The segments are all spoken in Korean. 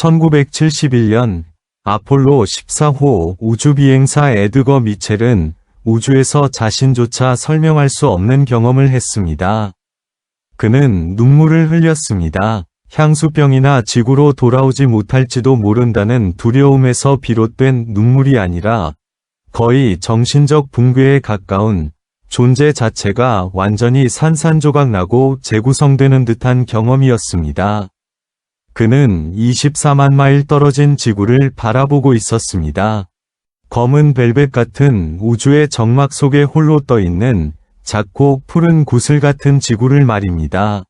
1971년 아폴로 14호 우주비행사 에드거 미첼은 우주에서 자신조차 설명할 수 없는 경험을 했습니다. 그는 눈물을 흘렸습니다. 향수병이나 지구로 돌아오지 못할지도 모른다는 두려움에서 비롯된 눈물이 아니라 거의 정신적 붕괴에 가까운 존재 자체가 완전히 산산조각 나고 재구성되는 듯한 경험이었습니다. 그는 24만 마일 떨어진 지구를 바라보고 있었습니다. 검은 벨벳 같은 우주의 정막 속에 홀로 떠있는 작고 푸른 구슬 같은 지구를 말입니다.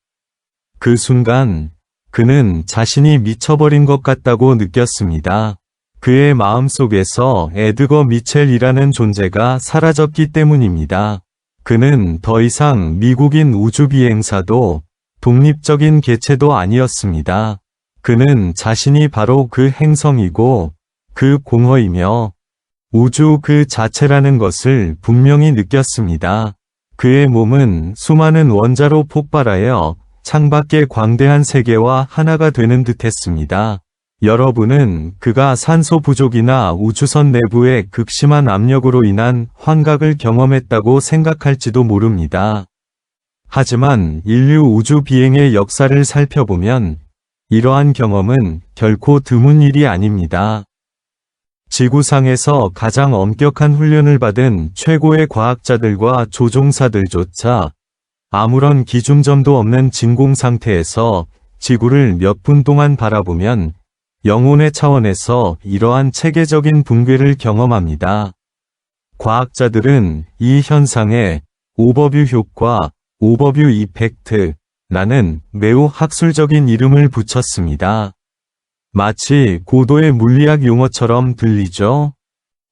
그 순간 그는 자신이 미쳐버린 것 같다고 느꼈습니다. 그의 마음속에서 에드거 미첼이라는 존재가 사라졌기 때문입니다. 그는 더 이상 미국인 우주비행사도 독립적인 개체도 아니었습니다. 그는 자신이 바로 그 행성이고 그 공허이며 우주 그 자체라는 것을 분명히 느꼈습니다. 그의 몸은 수많은 원자로 폭발하여 창밖의 광대한 세계와 하나가 되는 듯했습니다. 여러분은 그가 산소 부족이나 우주선 내부의 극심한 압력으로 인한 환각을 경험했다고 생각할지도 모릅니다. 하지만 인류 우주 비행의 역사를 살펴보면 이러한 경험은 결코 드문 일이 아닙니다. 지구상에서 가장 엄격한 훈련을 받은 최고의 과학자들과 조종사들조차 아무런 기준점도 없는 진공 상태에서 지구를 몇 분 동안 바라보면 영혼의 차원에서 이러한 체계적인 붕괴를 경험합니다. 과학자들은 이 현상에 오버뷰 효과, 오버뷰 이펙트라는 매우 학술적인 이름을 붙였습니다. 마치 고도의 물리학 용어처럼 들리죠?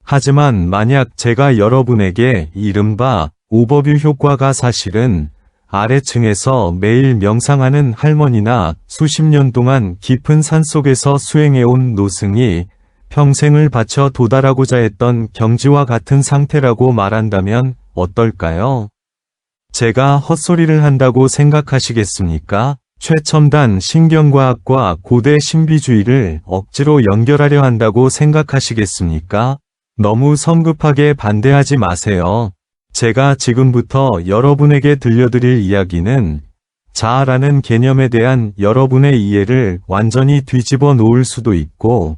하지만 만약 제가 여러분에게 이른바 오버뷰 효과가 사실은 아래층에서 매일 명상하는 할머니나 수십 년 동안 깊은 산속에서 수행해온 노승이 평생을 바쳐 도달하고자 했던 경지와 같은 상태라고 말한다면 어떨까요? 제가 헛소리를 한다고 생각하시겠습니까? 최첨단 신경과학과 고대 신비주의를 억지로 연결하려 한다고 생각하시겠습니까? 너무 성급하게 반대하지 마세요. 제가 지금부터 여러분에게 들려드릴 이야기는 자아라는 개념에 대한 여러분의 이해를 완전히 뒤집어 놓을 수도 있고,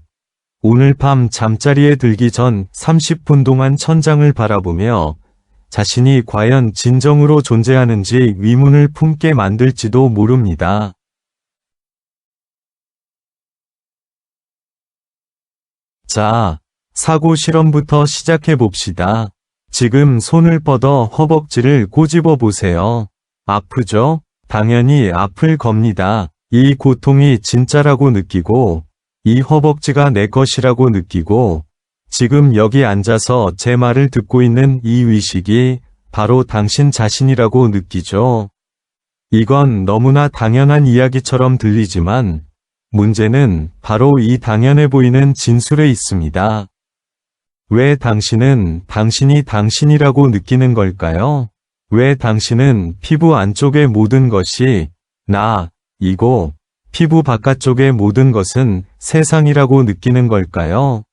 오늘 밤 잠자리에 들기 전 30분 동안 천장을 바라보며 자신이 과연 진정으로 존재하는지 의문을 품게 만들지도 모릅니다. 자, 사고 실험부터 시작해 봅시다. 지금 손을 뻗어 허벅지를 꼬집어 보세요. 아프죠? 당연히 아플 겁니다. 이 고통이 진짜라고 느끼고, 이 허벅지가 내 것이라고 느끼고, 지금 여기 앉아서 제 말을 듣고 있는 이 의식이 바로 당신 자신이라고 느끼죠. 이건 너무나 당연한 이야기처럼 들리지만 문제는 바로 이 당연해 보이는 진술에 있습니다. 왜 당신은 당신이 당신이라고 느끼는 걸까요? 왜 당신은 피부 안쪽의 모든 것이 나이고 피부 바깥쪽의 모든 것은 세상이라고 느끼는 걸까요?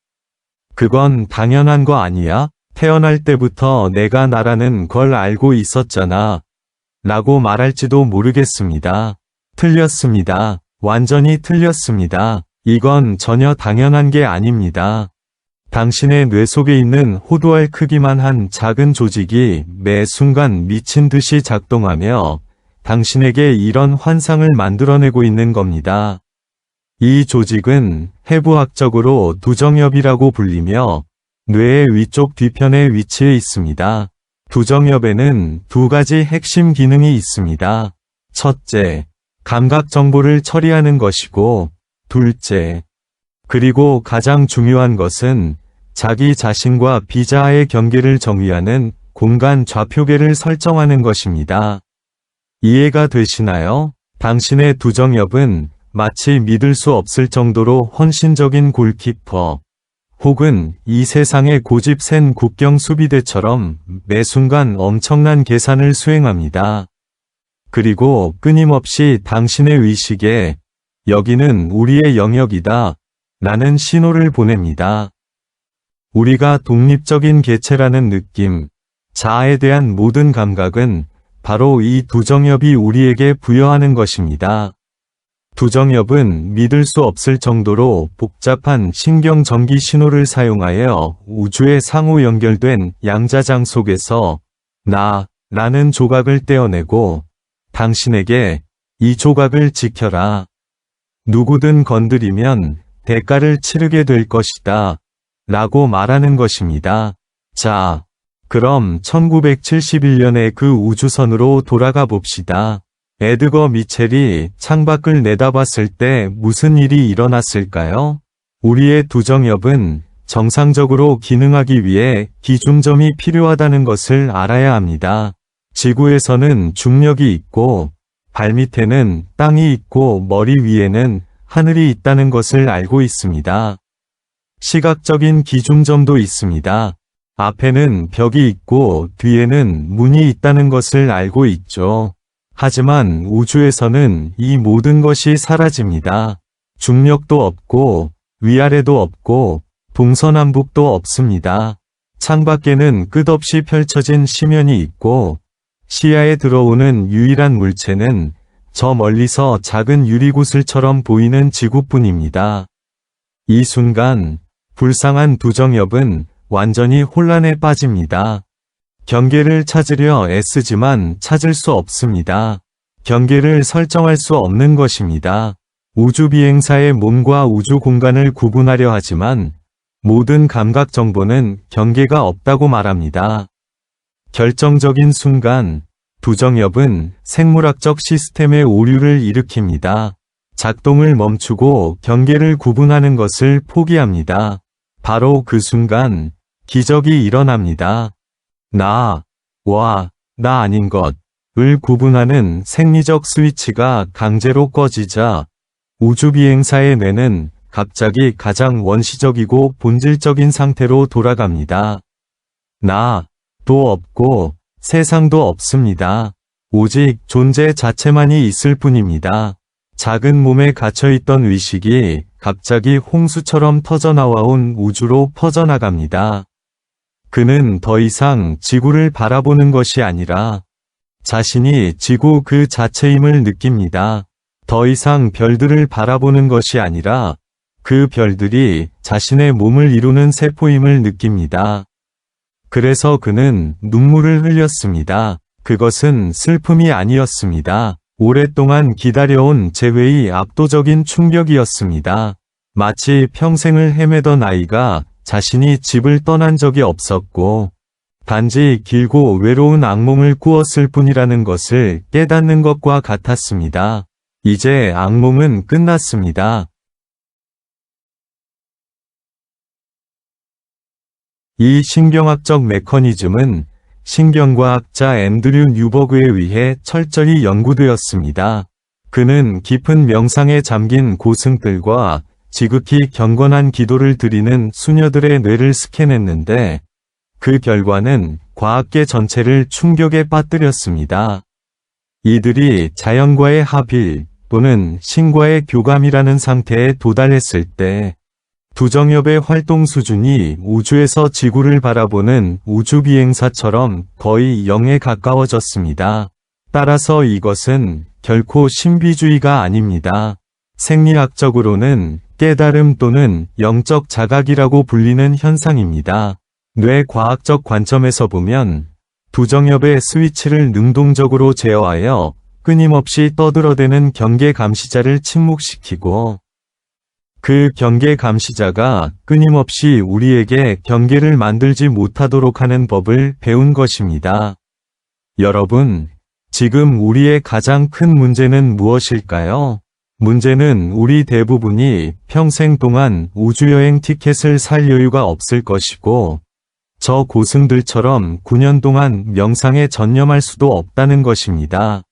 그건 당연한 거 아니야? 태어날 때부터 내가 나라는 걸 알고 있었잖아. 라고 말할지도 모르겠습니다. 틀렸습니다. 완전히 틀렸습니다. 이건 전혀 당연한 게 아닙니다. 당신의 뇌 속에 있는 호두알 크기만 한 작은 조직이 매 순간 미친 듯이 작동하며 당신에게 이런 환상을 만들어내고 있는 겁니다. 이 조직은 해부학적으로 두정엽이라고 불리며 뇌의 위쪽 뒤편에 위치해 있습니다. 두정엽에는 두 가지 핵심 기능이 있습니다. 첫째, 감각 정보를 처리하는 것이고, 둘째, 그리고 가장 중요한 것은 자기 자신과 비자아의 경계를 정의하는 공간 좌표계를 설정하는 것입니다. 이해가 되시나요? 당신의 두정엽은 마치 믿을 수 없을 정도로 헌신적인 골키퍼, 혹은 이 세상의 고집 센 국경 수비대처럼 매 순간 엄청난 계산을 수행합니다. 그리고 끊임없이 당신의 의식에 여기는 우리의 영역이다 라는 신호를 보냅니다. 우리가 독립적인 개체라는 느낌, 자아에 대한 모든 감각은 바로 이 두정엽이 우리에게 부여하는 것입니다. 두정엽은 믿을 수 없을 정도로 복잡한 신경 전기 신호를 사용하여 우주의 상호 연결된 양자장 속에서 나 라는 조각을 떼어내고 당신에게 이 조각을 지켜라. 누구든 건드리면 대가를 치르게 될 것이다. 라고 말하는 것입니다. 자, 그럼 1971년의 그 우주선으로 돌아가 봅시다. 에드거 미첼이 창밖을 내다봤을 때 무슨 일이 일어났을까요? 우리의 두정엽은 정상적으로 기능하기 위해 기중점이 필요하다는 것을 알아야 합니다. 지구에서는 중력이 있고 발밑에는 땅이 있고 머리 위에는 하늘이 있다는 것을 알고 있습니다. 시각적인 기중점도 있습니다. 앞에는 벽이 있고 뒤에는 문이 있다는 것을 알고 있죠. 하지만 우주에서는 이 모든 것이 사라집니다. 중력도 없고 위아래도 없고 동서남북도 없습니다. 창밖에는 끝없이 펼쳐진 심연이 있고 시야에 들어오는 유일한 물체는 저 멀리서 작은 유리구슬처럼 보이는 지구뿐입니다. 이 순간 불쌍한 두정엽은 완전히 혼란에 빠집니다. 경계를 찾으려 애쓰지만 찾을 수 없습니다. 경계를 설정할 수 없는 것입니다. 우주비행사의 몸과 우주 공간을 구분하려 하지만 모든 감각 정보는 경계가 없다고 말합니다. 결정적인 순간 두정엽은 생물학적 시스템의 오류를 일으킵니다. 작동을 멈추고 경계를 구분하는 것을 포기합니다. 바로 그 순간 기적이 일어납니다. 나 아닌 것을 구분하는 생리적 스위치가 강제로 꺼지자 우주비행사의 뇌는 갑자기 가장 원시적이고 본질적인 상태로 돌아갑니다. 나도 없고 세상도 없습니다. 오직 존재 자체만이 있을 뿐입니다. 작은 몸에 갇혀있던 의식이 갑자기 홍수처럼 터져나와온 우주로 퍼져나갑니다. 그는 더 이상 지구를 바라보는 것이 아니라 자신이 지구 그 자체임을 느낍니다. 더 이상 별들을 바라보는 것이 아니라 그 별들이 자신의 몸을 이루는 세포임을 느낍니다. 그래서 그는 눈물을 흘렸습니다. 그것은 슬픔이 아니었습니다. 오랫동안 기다려온 재회의 압도적인 충격이었습니다. 마치 평생을 헤매던 아이가 자신이 집을 떠난 적이 없었고 단지 길고 외로운 악몽을 꾸었을 뿐이라는 것을 깨닫는 것과 같았습니다. 이제 악몽은 끝났습니다. 이 신경학적 메커니즘은 신경과학자 앤드류 뉴버그에 의해 철저히 연구되었습니다. 그는 깊은 명상에 잠긴 고승들과 지극히 경건한 기도를 드리는 수녀들의 뇌를 스캔했는데 그 결과는 과학계 전체를 충격에 빠뜨렸습니다. 이들이 자연과의 합일 또는 신과의 교감이라는 상태에 도달했을 때 두정엽의 활동 수준이 우주에서 지구를 바라보는 우주비행사처럼 거의 0에 가까워졌습니다. 따라서 이것은 결코 신비주의가 아닙니다. 생리학적으로는 깨달음 또는 영적 자각이라고 불리는 현상입니다. 뇌과학적 관점에서 보면 두정엽의 스위치를 능동적으로 제어하여 끊임없이 떠들어대는 경계 감시자를 침묵시키고 그 경계 감시자가 끊임없이 우리에게 경계를 만들지 못하도록 하는 법을 배운 것입니다. 여러분, 지금 우리의 가장 큰 문제는 무엇일까요? 문제는 우리 대부분이 평생 동안 우주여행 티켓을 살 여유가 없을 것이고 저 고승들처럼 9년 동안 명상에 전념할 수도 없다는 것입니다.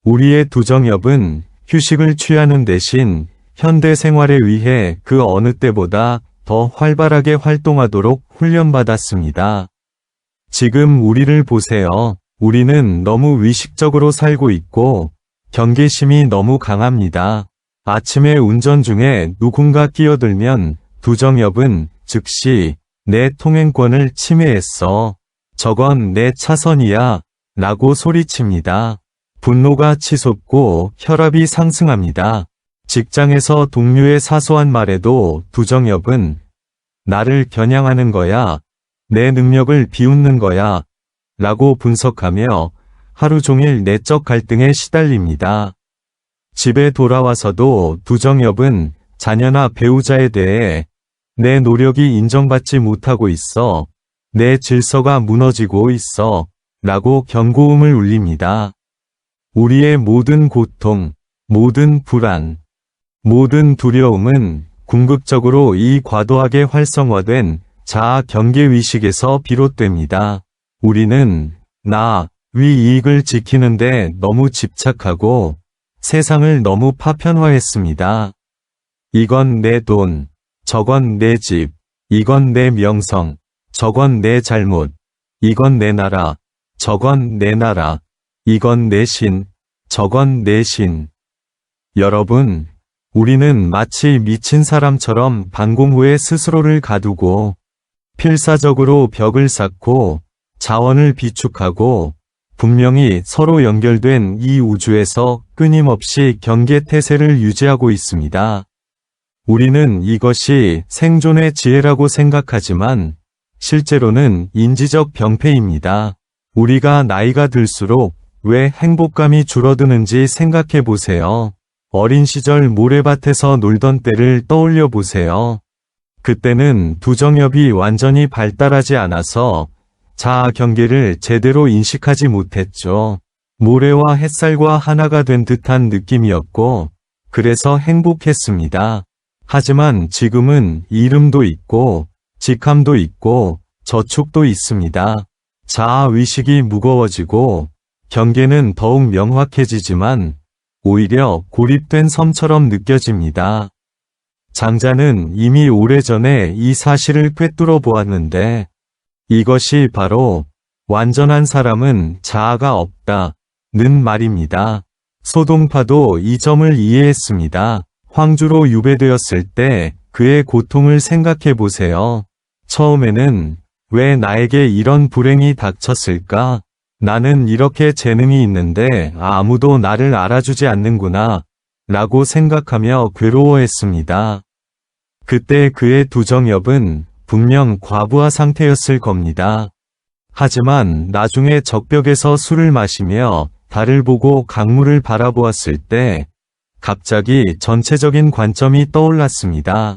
우리의 두정엽은 휴식을 취하는 대신 현대 생활에 의해 그 어느 때보다 더 활발하게 활동하도록 훈련받았습니다. 지금 우리를 보세요. 우리는 너무 의식적으로 살고 있고 경계심이 너무 강합니다. 아침에 운전 중에 누군가 끼어들면 두정엽은 즉시 내 통행권을 침해했어. 저건 내 차선이야. 라고 소리칩니다. 분노가 치솟고 혈압이 상승합니다. 직장에서 동료의 사소한 말에도 두정엽은 나를 겨냥하는 거야. 내 능력을 비웃는 거야. 라고 분석하며 하루 종일 내적 갈등에 시달립니다. 집에 돌아와서도 두정엽은 자녀나 배우자에 대해 내 노력이 인정받지 못하고 있어. 내 질서가 무너지고 있어. 라고 경고음을 울립니다. 우리의 모든 고통, 모든 불안, 모든 두려움은 궁극적으로 이 과도하게 활성화된 자아 경계의식에서 비롯됩니다. 우리는 나, 위 이익을 지키는데 너무 집착하고 세상을 너무 파편화했습니다. 이건 내 돈, 저건 내 집, 이건 내 명성, 저건 내 잘못, 이건 내 나라, 저건 내 나라, 이건 내 신, 저건 내 신. 여러분, 우리는 마치 미친 사람처럼 방공 후에 스스로를 가두고 필사적으로 벽을 쌓고 자원을 비축하고 분명히 서로 연결된 이 우주에서 끊임없이 경계태세를 유지하고 있습니다. 우리는 이것이 생존의 지혜라고 생각하지만 실제로는 인지적 병폐입니다. 우리가 나이가 들수록 왜 행복감이 줄어드는지 생각해 보세요. 어린 시절 모래밭에서 놀던 때를 떠올려 보세요. 그때는 두정엽이 완전히 발달하지 않아서 자아 경계를 제대로 인식하지 못했죠. 모래와 햇살과 하나가 된 듯한 느낌이었고, 그래서 행복했습니다. 하지만 지금은 이름도 있고, 직함도 있고, 저축도 있습니다. 자아 의식이 무거워지고, 경계는 더욱 명확해지지만, 오히려 고립된 섬처럼 느껴집니다. 장자는 이미 오래전에 이 사실을 꿰뚫어 보았는데, 이것이 바로 완전한 사람은 자아가 없다는 말입니다. 소동파도 이 점을 이해했습니다. 황주로 유배되었을 때 그의 고통을 생각해 보세요. 처음에는 왜 나에게 이런 불행이 닥쳤을까? 나는 이렇게 재능이 있는데 아무도 나를 알아주지 않는구나 라고 생각하며 괴로워했습니다. 그때 그의 두정엽은 분명 과부하 상태였을 겁니다. 하지만 나중에 적벽에서 술을 마시며 달을 보고 강물을 바라보았을 때 갑자기 전체적인 관점이 떠올랐습니다.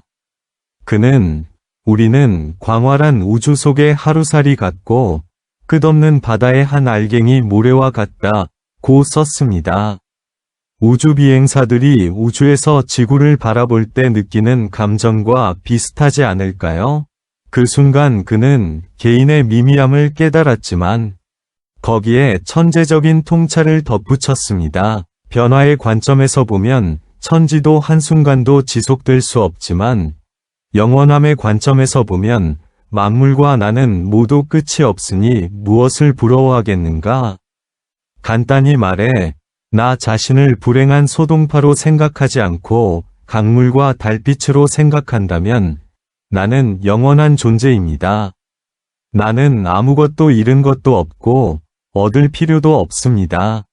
그는 우리는 광활한 우주 속의 하루살이 같고 끝없는 바다의 한 알갱이 모래와 같다고 썼습니다. 우주 비행사들이 우주에서 지구를 바라볼 때 느끼는 감정과 비슷하지 않을까요? 그 순간 그는 개인의 미미함을 깨달았지만 거기에 천재적인 통찰을 덧붙였습니다. 변화의 관점에서 보면 천지도 한순간도 지속될 수 없지만 영원함의 관점에서 보면 만물과 나는 모두 끝이 없으니 무엇을 부러워하겠는가? 간단히 말해 나 자신을 불행한 소동파로 생각하지 않고 강물과 달빛으로 생각한다면 나는 영원한 존재입니다. 나는 아무것도 잃은 것도 없고 얻을 필요도 없습니다.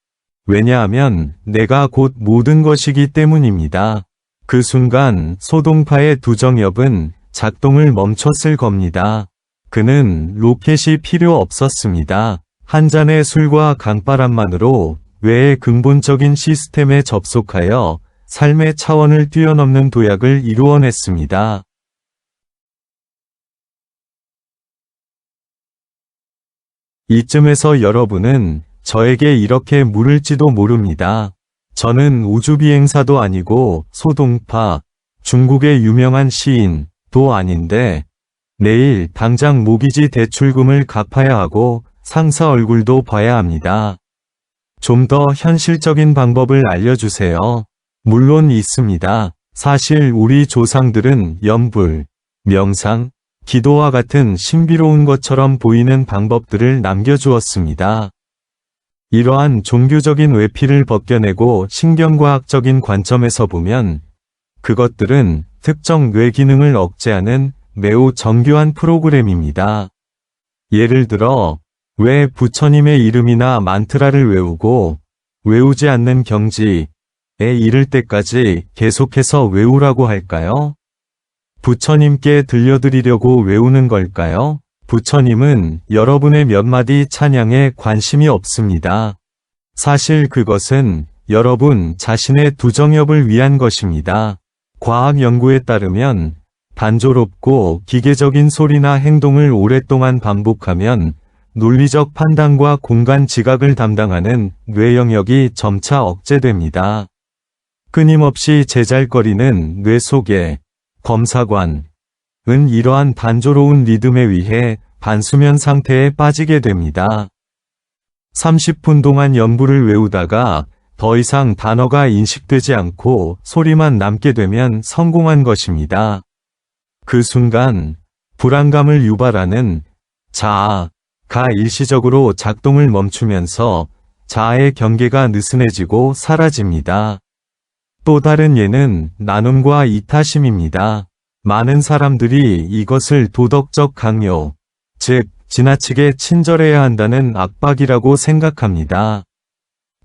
왜냐하면 내가 곧 모든 것이기 때문입니다. 그 순간 소동파의 두정엽은 작동을 멈췄을 겁니다. 그는 로켓이 필요 없었습니다. 한 잔의 술과 강바람만으로 뇌의 근본적인 시스템에 접속하여 삶의 차원을 뛰어넘는 도약을 이루어냈습니다. 이쯤에서 여러분은 저에게 이렇게 물을지도 모릅니다. 저는 우주비행사도 아니고 소동파, 중국의 유명한 시인도 아닌데 내일 당장 모기지 대출금을 갚아야 하고 상사 얼굴도 봐야 합니다. 좀 더 현실적인 방법을 알려주세요. 물론 있습니다. 사실 우리 조상들은 염불, 명상, 기도와 같은 신비로운 것처럼 보이는 방법들을 남겨주었습니다. 이러한 종교적인 외피를 벗겨내고 신경과학적인 관점에서 보면 그것들은 특정 뇌 기능을 억제하는 매우 정교한 프로그램입니다. 예를 들어 왜 부처님의 이름이나 만트라를 외우고 외우지 않는 경지에 이를 때까지 계속해서 외우라고 할까요? 부처님께 들려드리려고 외우는 걸까요? 부처님은 여러분의 몇 마디 찬양에 관심이 없습니다. 사실 그것은 여러분 자신의 두정협을 위한 것입니다. 과학 연구에 따르면 단조롭고 기계적인 소리나 행동을 오랫동안 반복하면 논리적 판단과 공간 지각을 담당하는 뇌 영역이 점차 억제됩니다. 끊임없이 제잘거리는 뇌 속에 검사관은 이러한 단조로운 리듬에 의해 반수면 상태에 빠지게 됩니다. 30분 동안 연부를 외우다가 더 이상 단어가 인식되지 않고 소리만 남게 되면 성공한 것입니다. 그 순간 불안감을 유발하는 자아가 일시적으로 작동을 멈추면서 자아의 경계가 느슨해지고 사라집니다. 또 다른 예는 나눔과 이타심입니다. 많은 사람들이 이것을 도덕적 강요, 즉 지나치게 친절해야 한다는 압박이라고 생각합니다.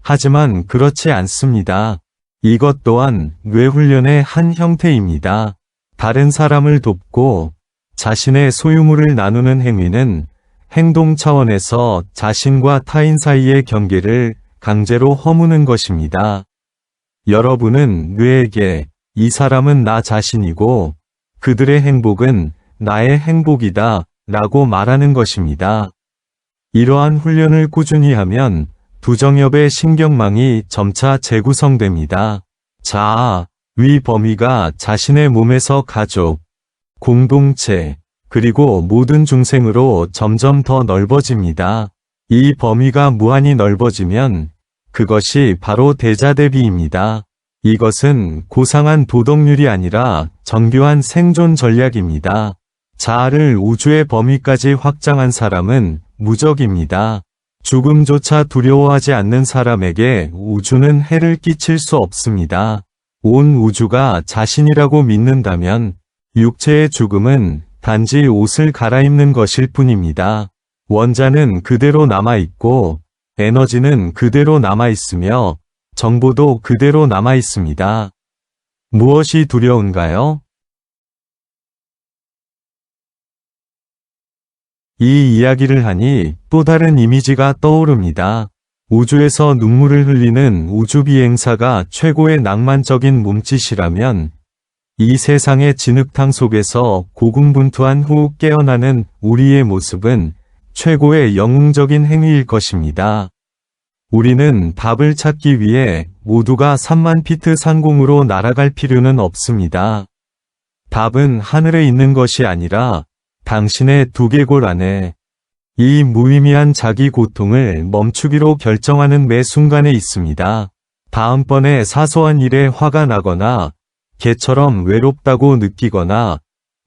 하지만 그렇지 않습니다. 이것 또한 뇌훈련의 한 형태입니다. 다른 사람을 돕고 자신의 소유물을 나누는 행위는 행동 차원에서 자신과 타인 사이의 경계를 강제로 허무는 것입니다. 여러분은 뇌에게 이 사람은 나 자신이고 그들의 행복은 나의 행복이다 라고 말하는 것입니다. 이러한 훈련을 꾸준히 하면 두정협의 신경망이 점차 재구성됩니다. 자아, 위 범위가 자신의 몸에서 가족, 공동체, 그리고 모든 중생으로 점점 더 넓어집니다. 이 범위가 무한히 넓어지면 그것이 바로 대자대비입니다. 이것은 고상한 도덕률이 아니라 정교한 생존 전략입니다. 자아를 우주의 범위까지 확장한 사람은 무적입니다. 죽음조차 두려워하지 않는 사람에게 우주는 해를 끼칠 수 없습니다. 온 우주가 자신이라고 믿는다면 육체의 죽음은 단지 옷을 갈아입는 것일 뿐입니다. 원자는 그대로 남아있고 에너지는 그대로 남아있으며 정보도 그대로 남아있습니다. 무엇이 두려운가요? 이 이야기를 하니 또 다른 이미지가 떠오릅니다. 우주에서 눈물을 흘리는 우주비행사가 최고의 낭만적인 몸짓이라면 이 세상의 진흙탕 속에서 고군분투한 후 깨어나는 우리의 모습은 최고의 영웅적인 행위일 것입니다. 우리는 답을 찾기 위해 모두가 3만 피트 상공으로 날아갈 필요는 없습니다. 답은 하늘에 있는 것이 아니라 당신의 두개골 안에, 이 무의미한 자기 고통을 멈추기로 결정하는 매 순간에 있습니다. 다음번에 사소한 일에 화가 나거나 개처럼 외롭다고 느끼거나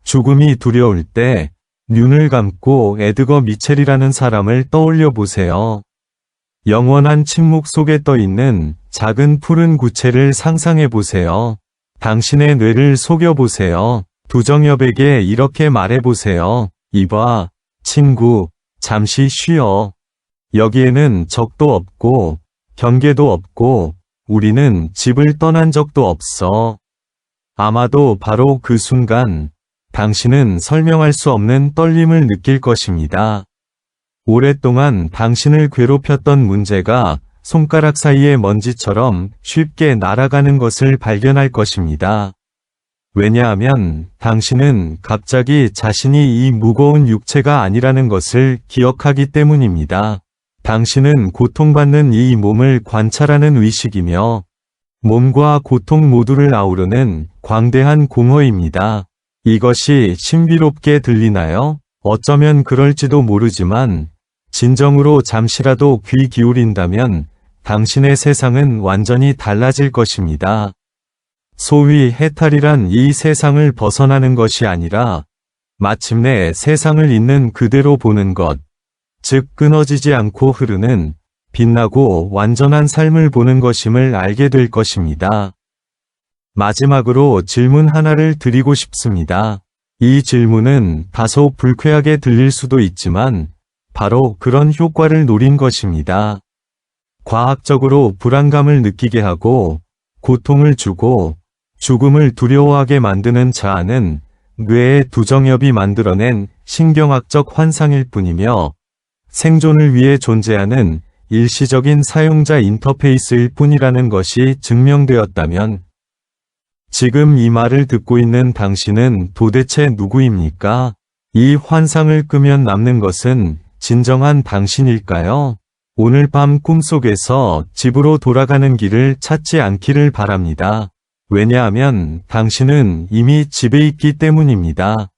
죽음이 두려울 때 눈을 감고 에드거 미첼이라는 사람을 떠올려 보세요. 영원한 침묵 속에 떠있는 작은 푸른 구체를 상상해 보세요. 당신의 뇌를 속여보세요. 두정협에게 이렇게 말해보세요. 이봐, 친구, 잠시 쉬어. 여기에는 적도 없고 경계도 없고 우리는 집을 떠난 적도 없어. 아마도 바로 그 순간 당신은 설명할 수 없는 떨림을 느낄 것입니다. 오랫동안 당신을 괴롭혔던 문제가 손가락 사이의 먼지처럼 쉽게 날아가는 것을 발견할 것입니다. 왜냐하면 당신은 갑자기 자신이 이 무거운 육체가 아니라는 것을 기억하기 때문입니다. 당신은 고통받는 이 몸을 관찰하는 의식이며 몸과 고통 모두를 아우르는 광대한 공허입니다. 이것이 신비롭게 들리나요? 어쩌면 그럴지도 모르지만 진정으로 잠시라도 귀 기울인다면 당신의 세상은 완전히 달라질 것입니다. 소위 해탈이란 이 세상을 벗어나는 것이 아니라 마침내 세상을 있는 그대로 보는 것, 즉 끊어지지 않고 흐르는 빛나고 완전한 삶을 보는 것임을 알게 될 것입니다. 마지막으로 질문 하나를 드리고 싶습니다. 이 질문은 다소 불쾌하게 들릴 수도 있지만 바로 그런 효과를 노린 것입니다. 과학적으로 불안감을 느끼게 하고 고통을 주고 죽음을 두려워하게 만드는 자아는 뇌의 두정엽이 만들어낸 신경학적 환상일 뿐이며 생존을 위해 존재하는 일시적인 사용자 인터페이스일 뿐이라는 것이 증명되었다면 지금 이 말을 듣고 있는 당신은 도대체 누구입니까? 이 환상을 끄면 남는 것은 진정한 당신일까요? 오늘 밤 꿈속에서 집으로 돌아가는 길을 찾지 않기를 바랍니다. 왜냐하면 당신은 이미 집에 있기 때문입니다.